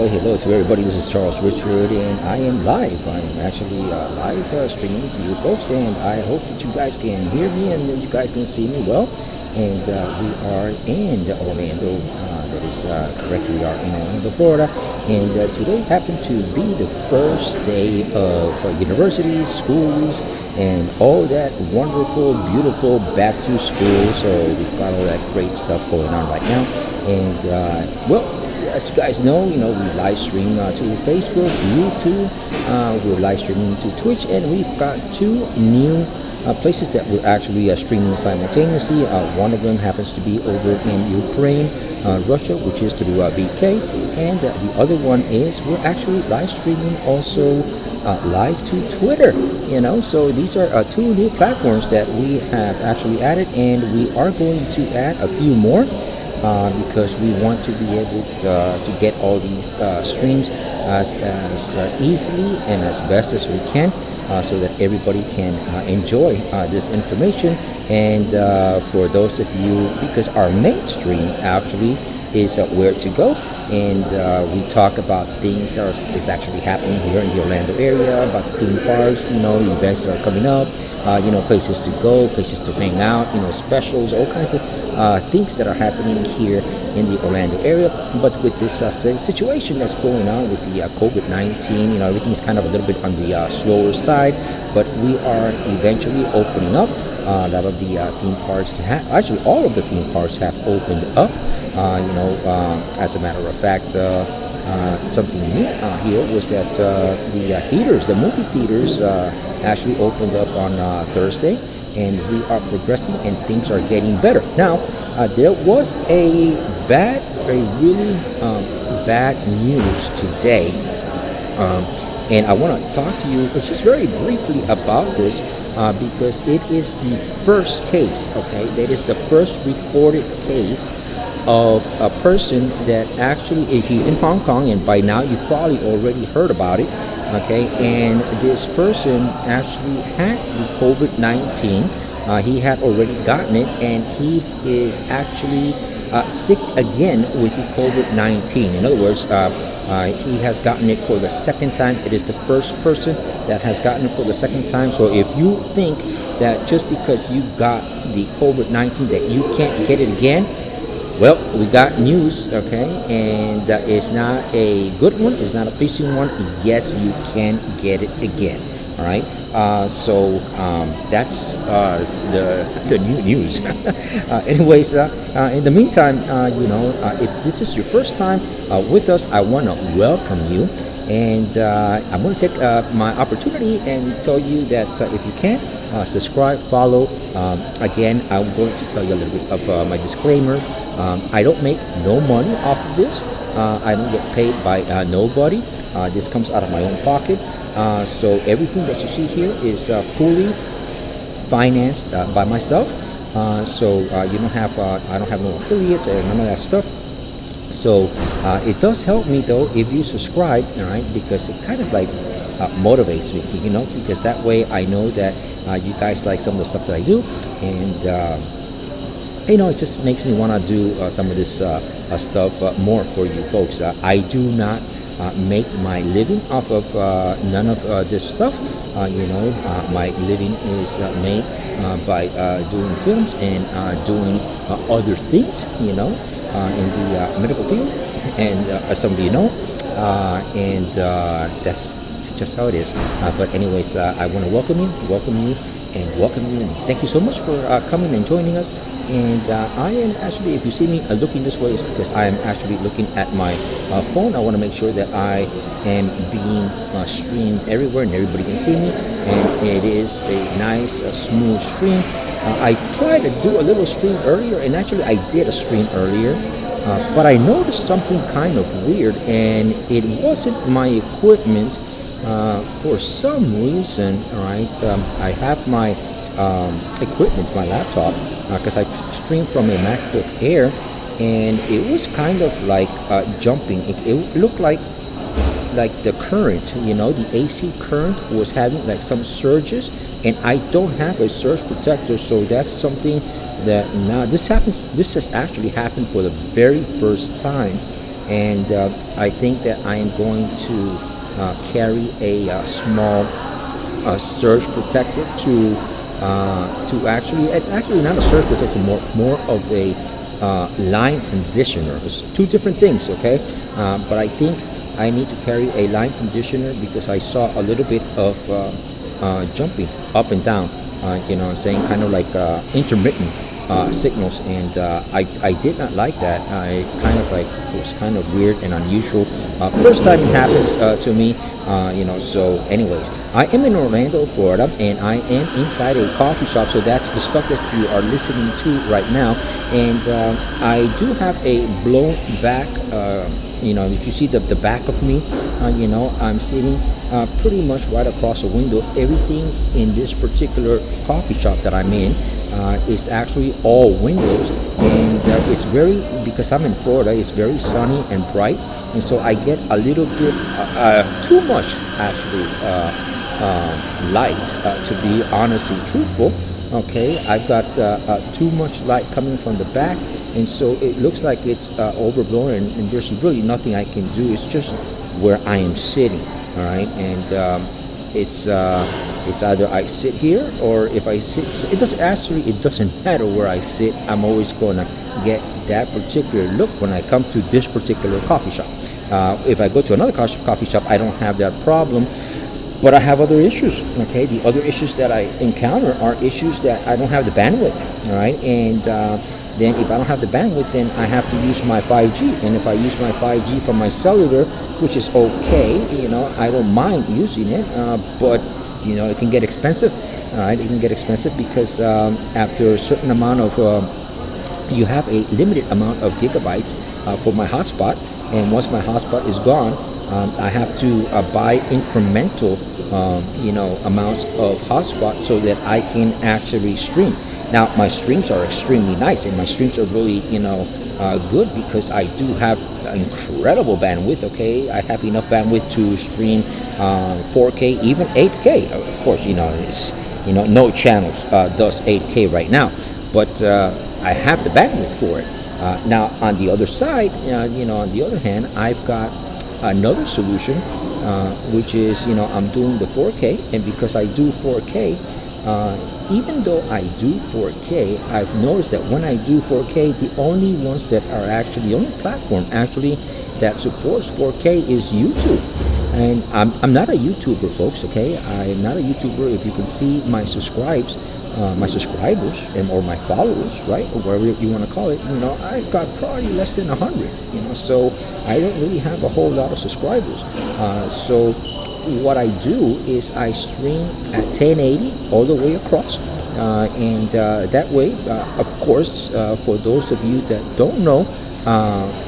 Hello to everybody. This is Charles Richard, and I am live. I am actually live streaming to you folks, and I hope that you guys can hear me and that you guys can see me well. And we are in Orlando. That is correct. We are in Orlando, Florida, and today happened to be the first day of universities, schools, and all that wonderful, beautiful back to school. So we've got all that great stuff going on right now, and well. As you guys know, we live stream to Facebook, YouTube. We're live streaming to Twitch, and we've got two new places that we're actually streaming simultaneously. One of them happens to be over in Ukraine, Russia, which is through VK, and the other one is we're actually live streaming also live to Twitter. So these are two new platforms that we have actually added, and we are going to add a few more. Because we want to be able to get all these streams as easily and as best as we can, so that everybody can enjoy this information. And for those of you, because our main stream actually is where to go, and we talk about things that is actually happening here in the Orlando area, about the theme parks, events that are coming up, places to go, places to hang out, specials, all kinds of things that are happening here in the Orlando area. But with this situation that's going on with the COVID-19, everything's kind of a little bit on the slower side, but we are eventually opening up. A lot of the theme parks, actually all of the theme parks have opened up. As a matter of fact, something new here was that the movie theaters actually opened up on Thursday, and we are progressing and things are getting better. Now, there was a really bad news today, and I want to talk to you just very briefly about this. Because it is the first case, okay? That is the first recorded case of a person that actually, he's in Hong Kong, and by now you've probably already heard about it, okay? And this person actually had the COVID-19. He had already gotten it, and he is actually sick again with the COVID-19. In other words, he has gotten it for the second time. It is the first person that has gotten it for the second time. So if you think that just because you got the COVID-19 that you can't get it again, well, we got news, okay? And that is not a good one. It's not a pleasing one. Yes, you can get it again. All right, so that's the new news. Anyways, in the meantime, if this is your first time with us, I want to welcome you, and I'm going to take my opportunity and tell you that if you can, subscribe, follow. Again, I'm going to tell you a little bit of my disclaimer. I don't make no money off of this. I don't get paid by nobody. This comes out of my own pocket. So everything that you see here is fully financed by myself. So you don't have I don't have no affiliates or none of that stuff. So it does help me though if you subscribe, all right? Because it kind of like motivates me, because that way I know that you guys like some of the stuff that I do, and it just makes me want to do some of this stuff more for you folks. I do not make my living off of none of this stuff. My living is made by doing films and doing other things, in the medical field, and as some of you know, and that's just how it is. But anyways, I want to welcome you, and thank you so much for coming and joining us. And I am actually, if you see me looking this way, it's because I am actually looking at my phone. I want to make sure that I am being streamed everywhere and everybody can see me, and it is a nice smooth stream. I tried to do a little stream earlier, and actually I did a stream earlier, but I noticed something kind of weird, and it wasn't my equipment. For some reason, all right, I have my equipment, my laptop, because I stream from a Macbook Air, and it was kind of like jumping. It looked like the current, the AC current was having like some surges, and I don't have a surge protector, so that's something that now this has actually happened for the very first time. and I think that I am going to carry a small surge protector to actually not a surge protector, more of a line conditioner. It's two different things, okay? But I think I need to carry a line conditioner because I saw a little bit of jumping up and down, you know what I'm saying, kind of like intermittent signals, and I did not like that. I kind of like, it was kind of weird and unusual. First time it happens to me, you know. So anyways, I am in Orlando, Florida, and I am inside a coffee shop, so that's the stuff that you are listening to right now. And I do have a blown back, you know, if you see the back of me, you know, I'm sitting pretty much right across the window. Everything in this particular coffee shop that I'm in is actually all windows, and it's very, because I'm in Florida, it's very sunny and bright, and so I get a little bit too much actually light, to be honestly truthful. Okay, I've got too much light coming from the back, and so it looks like it's overblown, and there's really nothing I can do. It's just where I am sitting, all right, and it's either I sit here, or if I sit, it doesn't matter where I sit. I'm always gonna get that particular look when I come to this particular coffee shop. If I go to another coffee shop, I don't have that problem, but I have other issues. Okay, the other issues that I encounter are issues that I don't have the bandwidth. All right, and then if I don't have the bandwidth, then I have to use my 5G, and if I use my 5G from my cellular, which is okay, you know, I don't mind using it, but you know, it can get expensive. All right, it can get expensive because after a certain amount of you have a limited amount of gigabytes for my hotspot, and once my hotspot is gone, I have to buy incremental you know, amounts of hotspot so that I can actually stream. Now my streams are extremely nice, and my streams are really, you know, good, because I do have incredible bandwidth. Okay, I have enough bandwidth to stream 4K, even 8K. Of course, you know, it's, you know, no channels does 8K right now, but I have the bandwidth for it. Now on the other side, you know, on the other hand, I've got another solution, which is, you know, I'm doing the 4K, and because I do 4K, even though I do 4K, I've noticed that when I do 4K, the only ones that are actually, the only platform actually that supports 4K is YouTube. And I'm not a YouTuber, folks, okay? I'm not a YouTuber. If you can see my subscribers, or my followers, right, or whatever you want to call it, you know, I've got probably less than 100, you know, so I don't really have a whole lot of subscribers. So what I do is I stream at 1080 all the way across, and that way, of course, for those of you that don't know,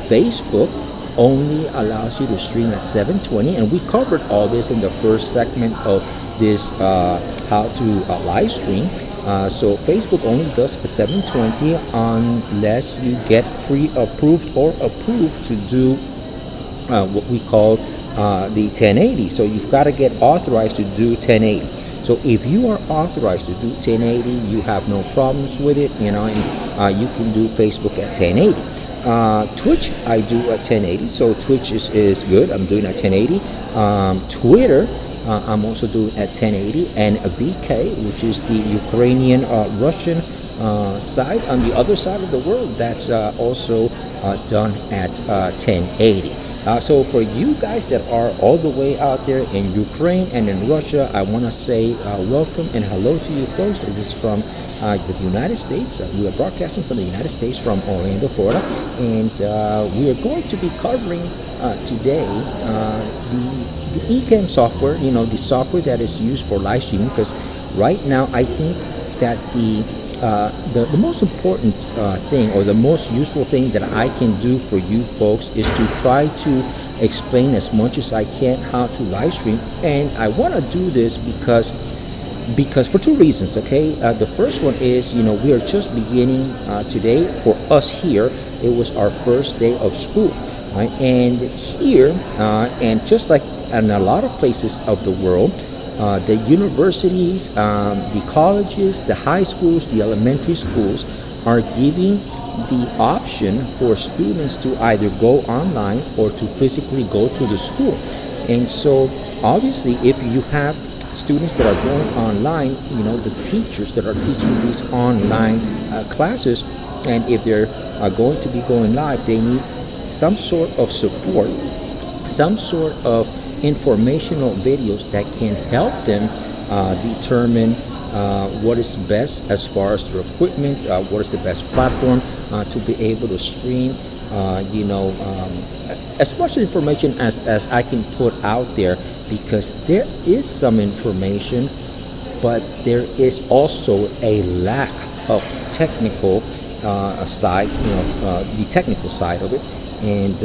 Facebook only allows you to stream at 720, and we covered all this in the first segment of this how to live stream. So Facebook only does a 720 unless you get pre-approved or approved to do what we call the 1080. So you've got to get authorized to do 1080. So if you are authorized to do 1080, you have no problems with it, you know, and you can do Facebook at 1080. Twitch, I do at 1080, so Twitch is good. I'm doing at 1080. Twitter, I'm also doing at 1080, and VK, which is the Ukrainian Russian side on the other side of the world, that's also done at 1080. So for you guys that are all the way out there in Ukraine and in Russia, I want to say welcome and hello to you folks. This is from the United States. We are broadcasting from the United States, from Orlando, Florida, and we are going to be covering today the ECamm software, you know, the software that is used for live streaming, because right now I think that the most important thing, or the most useful thing that I can do for you folks, is to try to explain as much as I can how to live stream. And I want to do this because for two reasons, okay? The first one is, you know, we are just beginning today. For us here, it was our first day of school, right? And here, and just like in a lot of places of the world, the universities, the colleges, the high schools, the elementary schools are giving the option for students to either go online or to physically go to the school. And so obviously if you have students that are going online, the teachers that are teaching these online classes, and if they're going to be going live, they need some sort of support, some sort of informational videos that can help them determine what is best as far as their equipment, what is the best platform to be able to stream, as much information as I can put out there, because there is some information, but there is also a lack of technical side, the technical side of it. And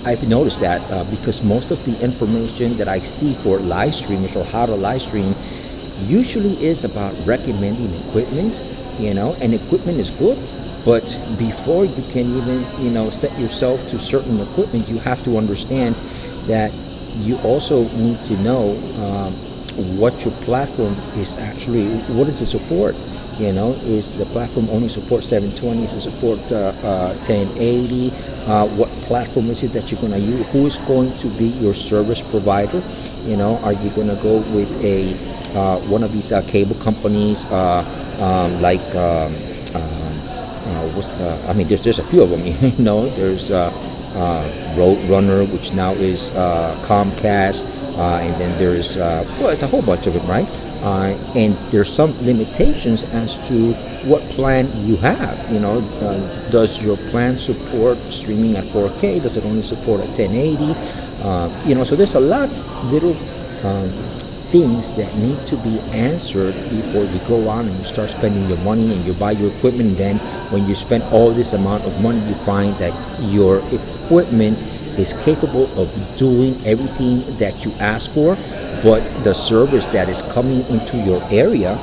I've noticed that because most of the information that I see for live streamers or how to live stream usually is about recommending equipment, and equipment is good, but before you can even, set yourself to certain equipment, you have to understand that you also need to know what your platform is actually, what is the support. Is the platform only support 720? Is it support 1080? What platform is it that you're going to use? Who is going to be your service provider? Are you going to go with a one of these cable companies like there's a few of them. There's Roadrunner, which now is Comcast, and then there's it's a whole bunch of it, right? And there's some limitations as to what plan you have. Does your plan support streaming at 4K? Does it only support at 1080? So there's a lot of little things that need to be answered before you go on and you start spending your money and you buy your equipment. And then when you spend all this amount of money, you find that your equipment is capable of doing everything that you ask for, but the service that is coming into your area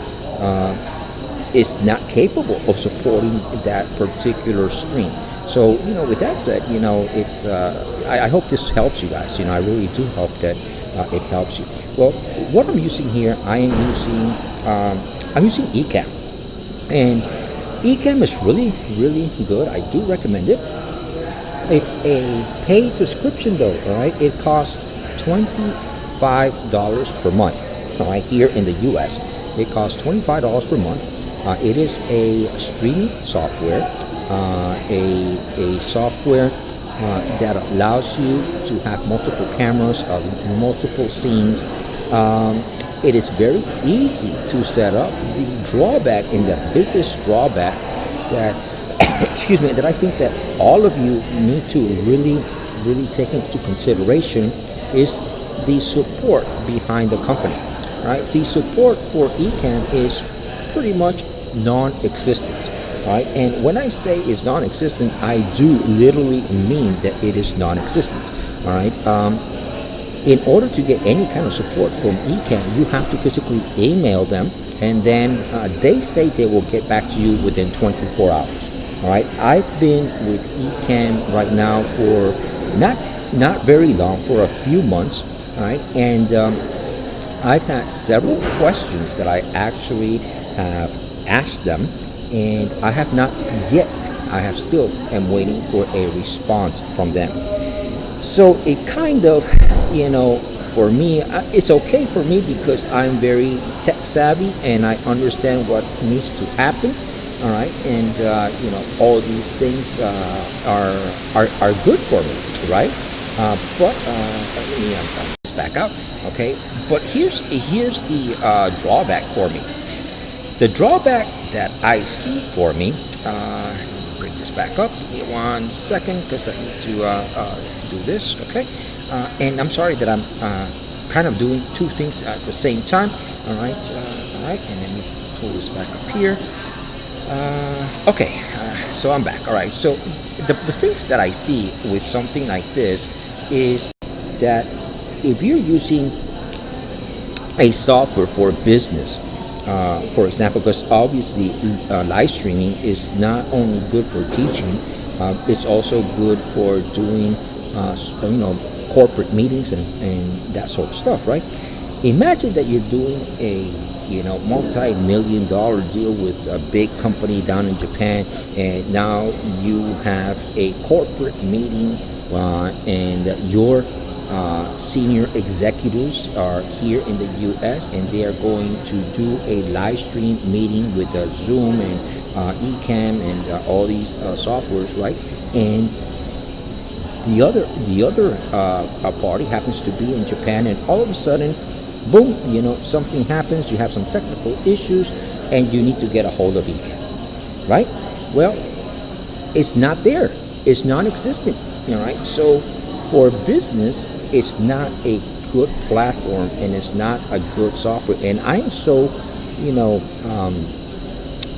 is not capable of supporting that particular stream. So, with that said, I hope this helps you guys. I really do hope that it helps you. Well, what I'm using here, I'm using ECamm, and ECamm is really, really good. I do recommend it. It's a paid subscription though, all right? It costs $25 per month, all right, here in the US. It costs $25 per month. It is a streaming software, a software that allows you to have multiple cameras, multiple scenes. It is very easy to set up. The drawback, and the biggest drawback that excuse me, that I think that all of you need to really, really take into consideration is the support behind the company, right? The support for ECamm is pretty much non-existent, right? And when I say it's non-existent, I do literally mean that it is non-existent, all right? In order to get any kind of support from ECamm, you have to physically email them, and then they say they will get back to you within 24 hours. All right, I've been with ECamm right now for not very long, for a few months. All right, and I've had several questions that I actually have asked them, and I have not yet. I have still am waiting for a response from them. So it kind of, for me, it's okay for me because I'm very tech savvy and I understand what needs to happen. All right, and all these things are good for me, right? But let me just back up, okay? But here's the drawback for me. The drawback that I see for me. Let me bring this back up. Give me 1 second because I need to do this, okay? And I'm sorry that I'm kind of doing two things at the same time. All right, and let me pull this back up here. Okay, so I'm back. All right, so the things that I see with something like this is that if you're using a software for business, for example, because obviously live streaming is not only good for teaching, it's also good for doing corporate meetings and that sort of stuff, right? Imagine that you're doing a multi-million-dollar deal with a big company down in Japan, and now you have a corporate meeting, and your senior executives are here in the U.S. and they are going to do a live stream meeting with Zoom and ECamm and all these softwares, right? And the other party happens to be in Japan, and all of a sudden, boom, something happens. You have some technical issues, and you need to get a hold of ECamm, right? Well, it's not there. It's non-existent, right? So for business, it's not a good platform, and it's not a good software. And I'm so,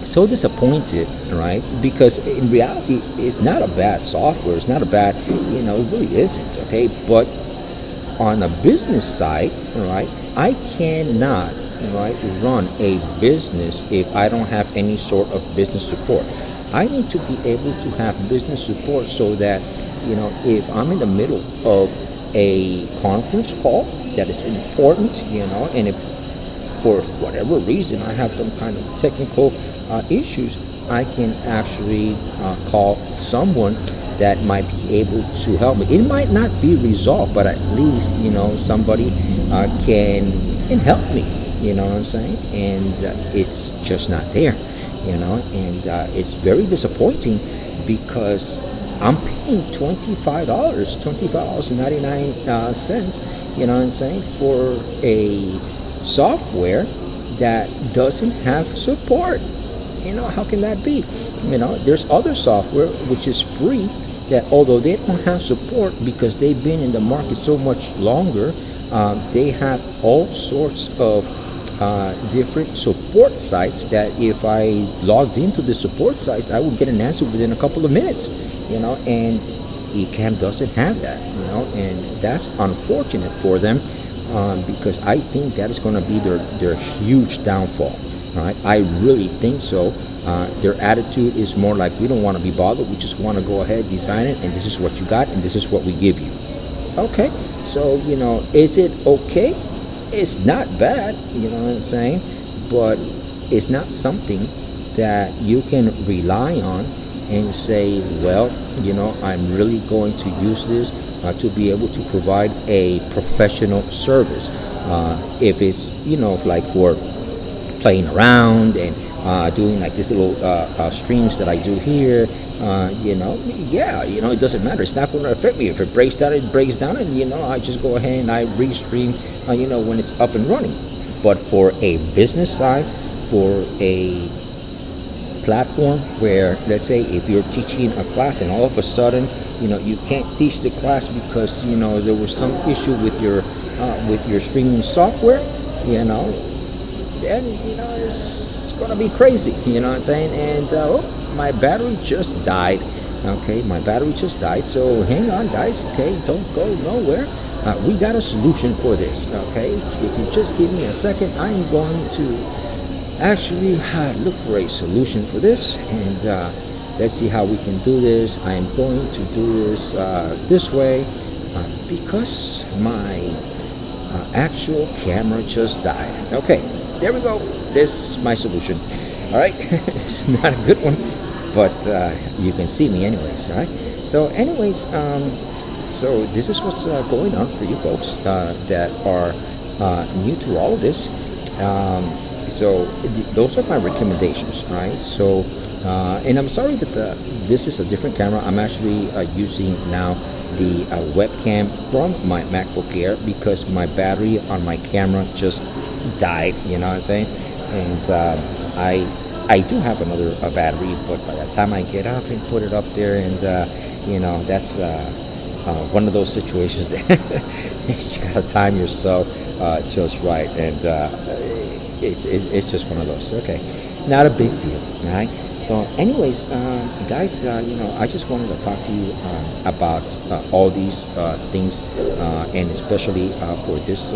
so disappointed, right? Because in reality, it's not a bad software. It's not a bad, it really isn't, okay? But on a business side, right, I cannot, right, run a business if I don't have any sort of business support. I need to be able to have business support so that, if I'm in the middle of a conference call that is important, and if for whatever reason I have some kind of technical issues, I can actually call someone that might be able to help me. It might not be resolved, but at least somebody can help me. You know what I'm saying? And it's just not there. And it's very disappointing because I'm paying $25.99. You know what I'm saying, for a software that doesn't have support. How can that be? There's other software which is free that, although they don't have support because they've been in the market so much longer, they have all sorts of different support sites that if I logged into the support sites, I would get an answer within a couple of minutes, and ECamm doesn't have that, and that's unfortunate for them, because I think that is going to be their huge downfall. Right? I really think so. Their attitude is more like, we don't want to be bothered. We just want to go ahead, design it, and this is what you got, and this is what we give you. Okay, so is it okay? It's not bad. You know what I'm saying? But it's not something that you can rely on and say, well, I'm really going to use this to be able to provide a professional service. If it's like for playing around and doing like this little streams that I do here, it doesn't matter. It's not going to affect me. If it breaks down, it breaks down, and I just go ahead and I restream, when it's up and running. But for a business side, for a platform where, let's say, if you're teaching a class and all of a sudden, you can't teach the class because there was some issue with your streaming software, then it's gonna be crazy. You know what I'm saying? And my battery just died. Okay, my battery just died. So hang on, guys. Okay, don't go nowhere. We got a solution for this. Okay, if you just give me a second, I'm going to actually look for a solution for this, and let's see how we can do this. I am going to do this this way because my actual camera just died. Okay, there we go. This is my solution. All right, it's not a good one, but you can see me anyways. All right. So anyways, so this is what's going on for you folks that are new to all of this. So those are my recommendations. All right. So and I'm sorry that this is a different camera. I'm actually using now the webcam from my MacBook Air because my battery on my camera just died. You know what I'm saying? And I do have another battery, but by the time I get up and put it up there, and that's one of those situations that you gotta time yourself just right, and it's just one of those. Okay, not a big deal. All right. So anyways, guys, I just wanted to talk to you about all these things, and especially for this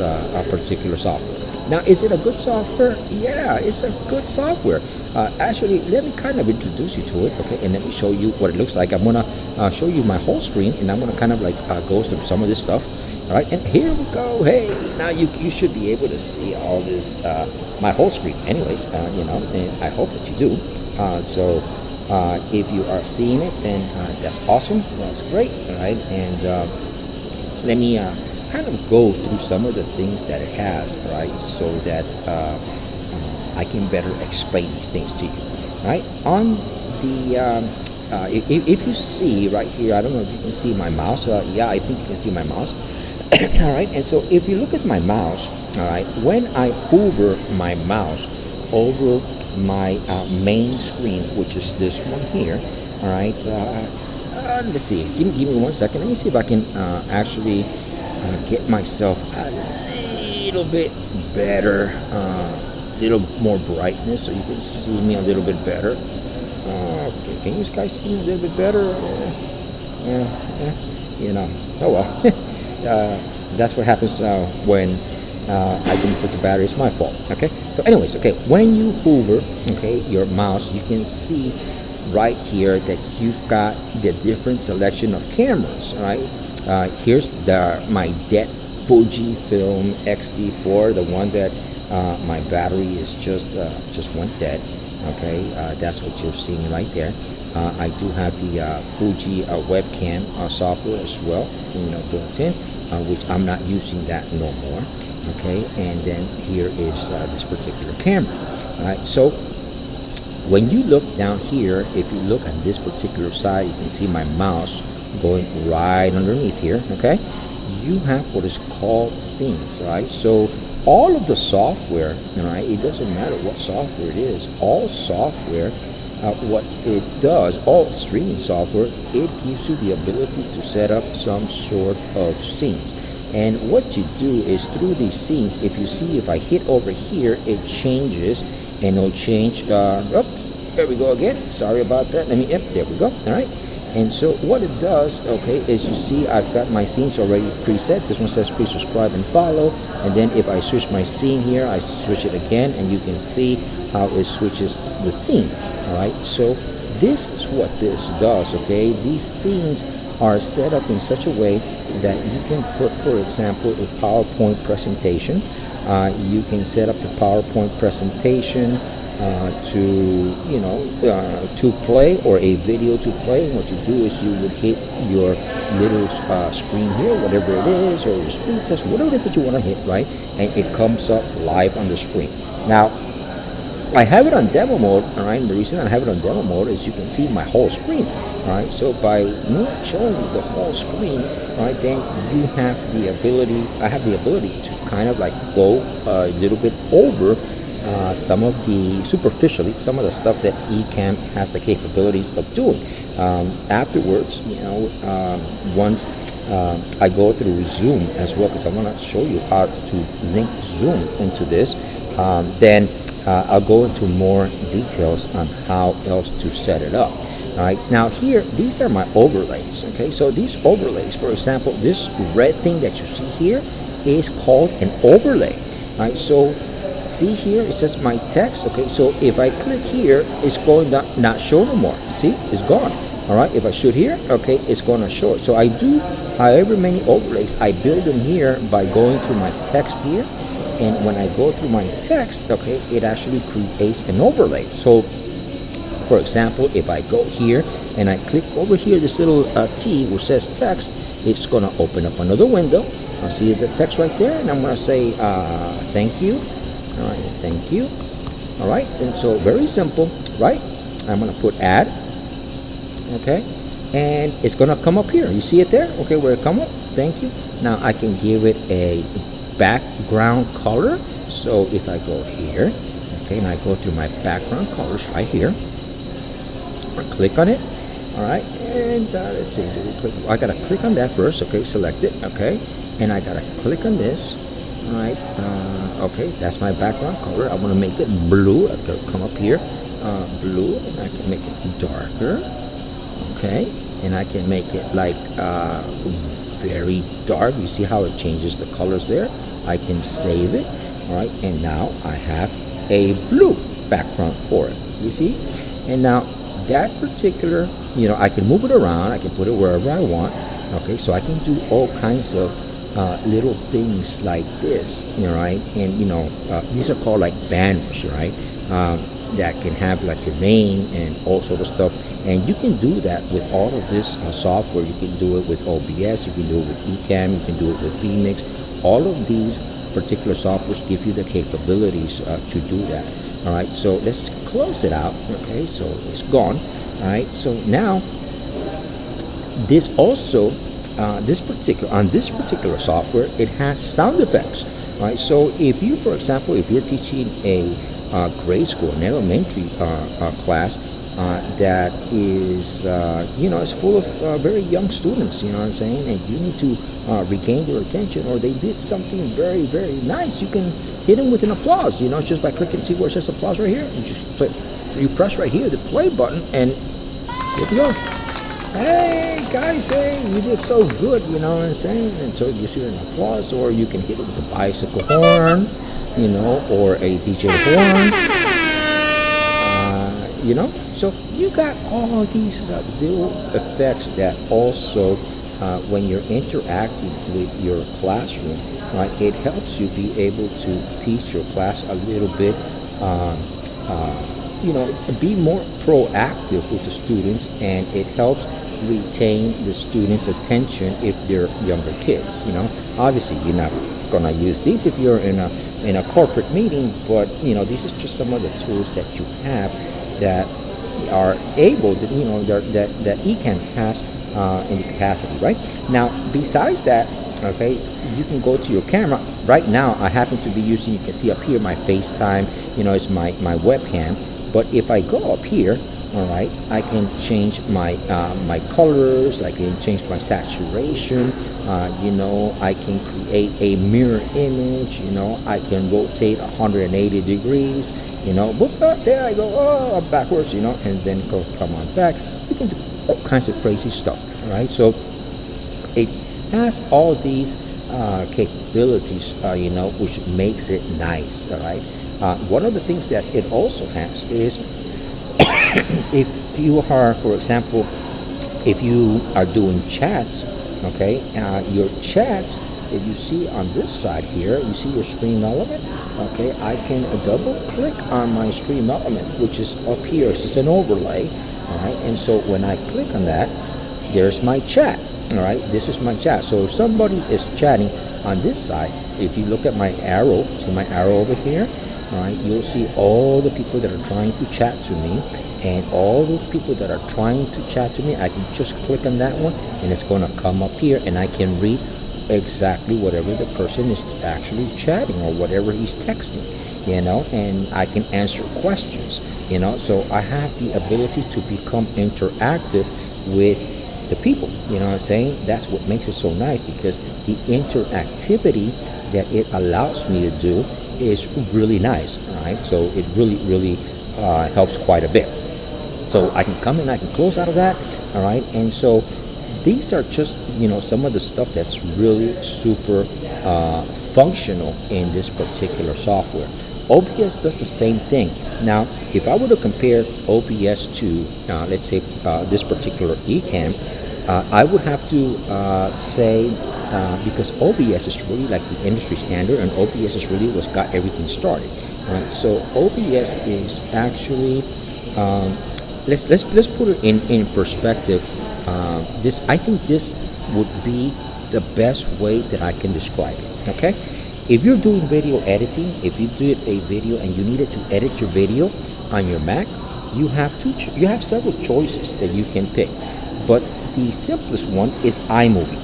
particular software. Now, is it a good software? Yeah, it's a good software. Actually, let me kind of introduce you to it, okay? And let me show you what it looks like. I'm gonna show you my whole screen, and I'm gonna kind of like go through some of this stuff. All right, and here we go. Hey, now you should be able to see all this, my whole screen. Anyways, you know, and I hope that you do. So if you are seeing it, then that's awesome. That's great. All right, and let me kind of go through some of the things that it has. All right, so that I can better explain these things to you. All right, on the if you see right here, I don't know if you can see my mouse. Yeah, I think you can see my mouse. All right, and so if you look at my mouse, all right, when I hover my mouse over my main screen, which is this one here, all right, let's see, give me 1 second. Let me see if I can actually get myself a little bit better, a little more brightness, so you can see me a little bit better. Okay, can you guys see me a little bit better? Yeah, you know, oh well. That's what happens when I didn't put the battery. It's my fault. Okay, so anyways, okay, when you hover, okay, your mouse, you can see right here that you've got the different selection of cameras. All right, here's my dead Fujifilm X-T2, the one that my battery is just went dead. Okay, that's what you're seeing right there. I do have the Fuji webcam software as well, you know, built in, which I'm not using that no more. Okay, and then here is this particular camera. All right, so when you look down here, if you look on this particular side, you can see my mouse going right underneath here. Okay, you have what is called scenes. All right, so all of the software, all right, it doesn't matter what software it is, all software, what it does, all streaming software, it gives you the ability to set up some sort of scenes. And what you do is through these scenes, if you see, if I hit over here, it changes, and it'll change, oh, there we go again, sorry about that, let me, yep, there we go, all right. And so what it does, okay, is you see I've got my scenes already preset. This one says please subscribe and follow. And then if I switch my scene here, I switch it again, and you can see how it switches the scene. All right, so this is what this does, okay? These scenes are set up in such a way that you can put, for example, a PowerPoint presentation. You can set up the PowerPoint presentation to, you know, to play, or a video to play. And what you do is you would hit your little screen here, whatever it is, or your speed test, whatever it is that you want to hit, right? And it comes up live on the screen. Now, I have it on demo mode, all right? And the reason I have it on demo mode is you can see my whole screen, all right? So by me showing you the whole screen, all right, then you have the ability, I have the ability to kind of like go a little bit over some of the, superficially, some of the stuff that ECamm has the capabilities of doing. Afterwards, you know, once I go through Zoom as well, because I want to show you how to link Zoom into this, then I'll go into more details on how else to set it up. All right, now here, these are my overlays. Okay, so these overlays, for example, this red thing that you see here is called an overlay. All right, so see here, it says my text. Okay, so if I click here, it's going to not show no more. See, it's gone. All right, if I shoot here, okay, it's going to show it. So I do however many overlays, I build them here by going through my text here. And when I go through my text, okay, it actually creates an overlay. So for example, if I go here and I click over here, this little T which says text, it's going to open up another window. I'll see the text right there, and I'm going to say thank you. All right, thank you. All right, and so very simple, right? I'm going to put add, okay, and it's going to come up here. You see it there? Okay, where it come up? Thank you. Now I can give it a background color. So if I go here, okay, and I go through my background colors right here, I click on it. All right, and let's see, do we click? I gotta click on that first. Okay, select it. Okay, and I gotta click on this. All right, okay, that's my background color. I want to make it blue. I gotta come up here, blue, and I can make it darker. Okay, and I can make it like very dark. You see how it changes the colors there? I can save it. All right, and now I have a blue background for it. You see? And now that particular, you know, I can move it around. I can put it wherever I want. Okay, so I can do all kinds of little things like this, right? And these are called like banners, right? That can have like your name and all sort of stuff. And you can do that with all of this software. You can do it with OBS, you can do it with ECamm, you can do it with VMix. All of these particular softwares give you the capabilities to do that. All right, so let's close it out. Okay, so it's gone. All right, so now this also on this particular software, it has sound effects. Right, so if you, for example, if you're teaching a grade school, an elementary class that is, is full of very young students, you know what I'm saying, and you need to regain their attention, or they did something very, very nice, you can hit them with an applause, just by clicking, see where it says applause right here, you press right here, the play button, and here we go. Hey guys, hey, you did so good, you know what I'm saying? And so it gives you an applause, or you can hit it with a bicycle horn, or a DJ horn, So you got all these little effects that also, when you're interacting with your classroom, right, it helps you be able to teach your class a little bit, be more proactive with the students, and it helps retain the students' attention if they're younger kids. Obviously you're not gonna use these if you're in a corporate meeting, but this is just some of the tools that you have that are able to, that ECamm has in the capacity. Right now, besides that, okay, you can go to your camera. Right now I happen to be using, you can see up here my FaceTime, it's my webcam. But if I go up here, all right, I can change my my colors, I can change my saturation, I can create a mirror image, I can rotate 180 degrees, but there I go, backwards, and then come on back. We can do all kinds of crazy stuff, all right? So it has all these capabilities, which makes it nice, all right? One of the things that it also has is if you are, for example, if you are doing chats, okay, your chats, if you see on this side here, you see your stream element, okay, I can double click on my stream element, which is up here. It's just an overlay, all right, and so when I click on that, there's my chat, all right, this is my chat. So if somebody is chatting on this side, if you look at my arrow, see my arrow over here, all right, you'll see all the people that are trying to chat to me, and all those people that are trying to chat to me, I can just click on that one and it's going to come up here, and I can read exactly whatever the person is actually chatting or whatever he's texting, and I can answer questions, so I have the ability to become interactive with the people, what I'm saying? That's what makes it so nice, because the interactivity that it allows me to do is really nice, all right? So it really helps quite a bit. So I can come in, I can close out of that, all right? And so these are just, some of the stuff that's really super functional in this particular software. OBS does the same thing. Now, if I were to compare OBS to, let's say, this particular ECamm, I would have to say, because OBS is really like the industry standard, and OBS is really what's got everything started. Right? So OBS is actually, let's put it in perspective. I think this would be the best way that I can describe it. Okay, if you're doing video editing, if you did a video and you needed to edit your video on your Mac, you have several choices that you can pick, but the simplest one is iMovie.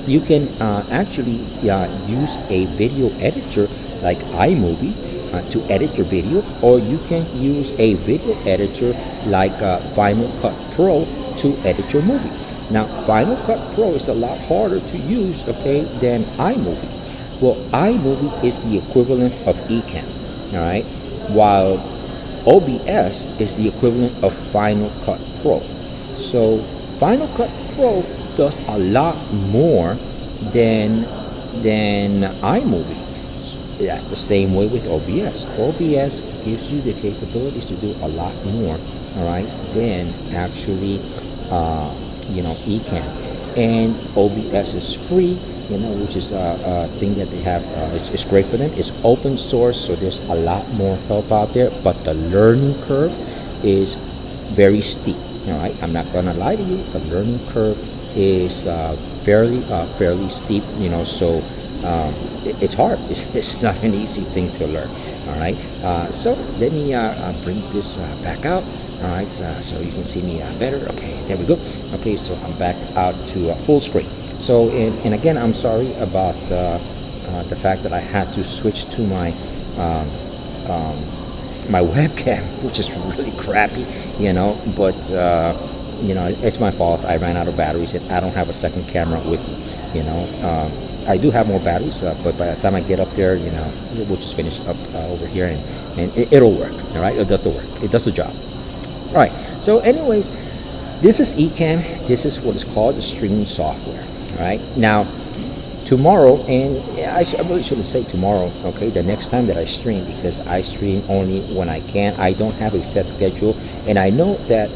You can actually use a video editor like iMovie to edit your video, or you can use a video editor like Final Cut Pro to edit your movie. Now, Final Cut Pro is a lot harder to use, okay, than iMovie. Well, iMovie is the equivalent of ECamm, all right, while OBS is the equivalent of Final Cut Pro. So Final Cut Pro does a lot more than iMovie. That's the same way with OBS. OBS gives you the capabilities to do a lot more, all right, than actually ECamm. And OBS is free, which is a thing that they have. It's great for them. It's open source, so there's a lot more help out there, but the learning curve is very steep. All right, I'm not gonna lie to you. The learning curve is fairly steep. So it's hard. It's not an easy thing to learn. All right. So let me bring this back out. All right. So you can see me better. Okay. There we go. Okay. So I'm back out to full screen. So and again, I'm sorry about the fact that I had to switch to my my webcam, which is really crappy, but it's my fault. I ran out of batteries and I don't have a second camera with me, I do have more batteries, but by the time I get up there, we'll just finish up over here and it'll work. All right, it does the work, it does the job. All right, so anyways, this is ECamm. This is what is called the streaming software. All right, now tomorrow, and I really shouldn't say tomorrow, okay, the next time that I stream, because I stream only when I can. I don't have a set schedule, and I know that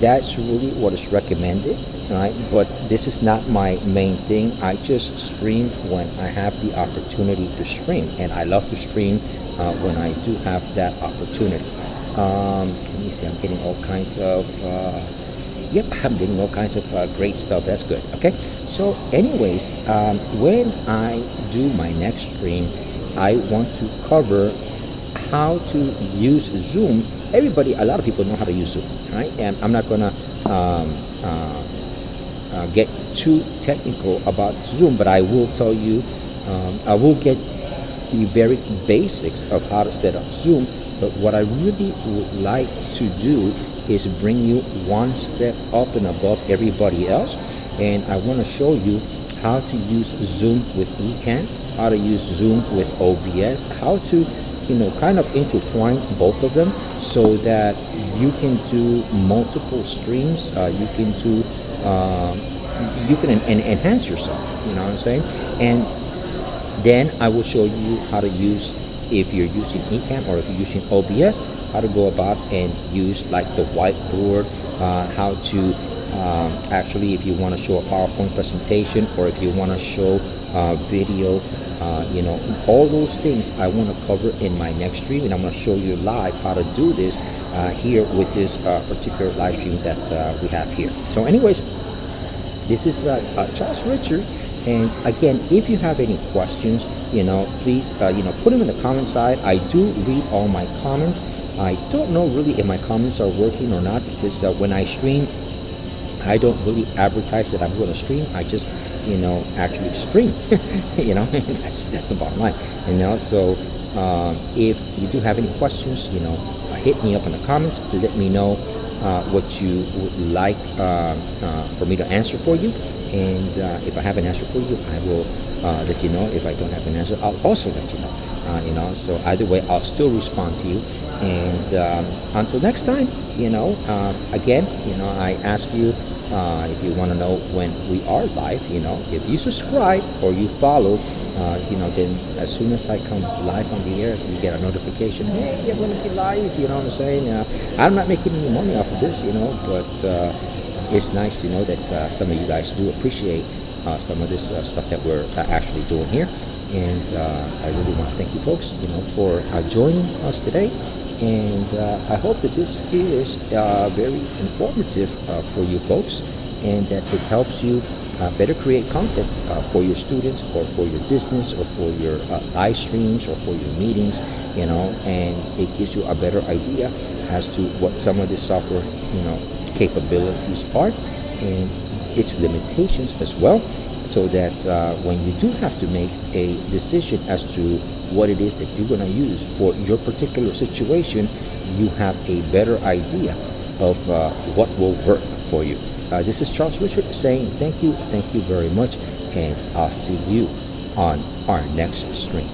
that's really what is recommended, right? But this is not my main thing. I just stream when I have the opportunity to stream, and I love to stream when I do have that opportunity. Let me see, I'm getting all kinds of yep, I'm getting all kinds of great stuff. That's good. Okay, so anyways, when I do my next stream, I want to cover how to use Zoom. A lot of people know how to use Zoom, right? And I'm not gonna get too technical about Zoom, but I will tell you, I will get the very basics of how to set up Zoom. But what I really would like to do is bring you one step up and above everybody else, and I want to show you how to use Zoom with ECamm, how to use Zoom with OBS, how to kind of intertwine both of them so that you can do multiple streams. You can do you can enhance yourself, what I'm saying. And then I will show you how to use, if you're using ECamm or if you're using OBS, how to go about and use like the whiteboard, how to actually, if you want to show a PowerPoint presentation, or if you want to show video, all those things I want to cover in my next stream, and I'm going to show you live how to do this here with this particular live stream that we have here. So anyways, this is Charles Richard. And again, if you have any questions, please, put them in the comment side. I do read all my comments. I don't know really if my comments are working or not, because when I stream, I don't really advertise that I'm going to stream. I just, actually stream. That's the bottom line. So if you do have any questions, hit me up in the comments. Let me know what you would like for me to answer for you. And if I have an answer for you, I will let you know. If I don't have an answer, I'll also let you know. So either way, I'll still respond to you. And until next time, again, I ask you, if you want to know when we are live, if you subscribe or you follow, then as soon as I come live on the air, you get a notification. Hey, you're going to be live. You know what I'm saying? I'm not making any money off of this, but it's nice to know that some of you guys do appreciate some of this stuff that we're actually doing here. And I really want to thank you folks, for joining us today. And I hope that this is very informative for you folks, and that it helps you better create content for your students, or for your business, or for your live streams, or for your meetings, and it gives you a better idea as to what some of this software, capabilities are, and its limitations as well, so that when you do have to make a decision as to what it is that you're going to use for your particular situation, you have a better idea of what will work for you. This is Charles Richard saying thank you very much, and I'll see you on our next stream.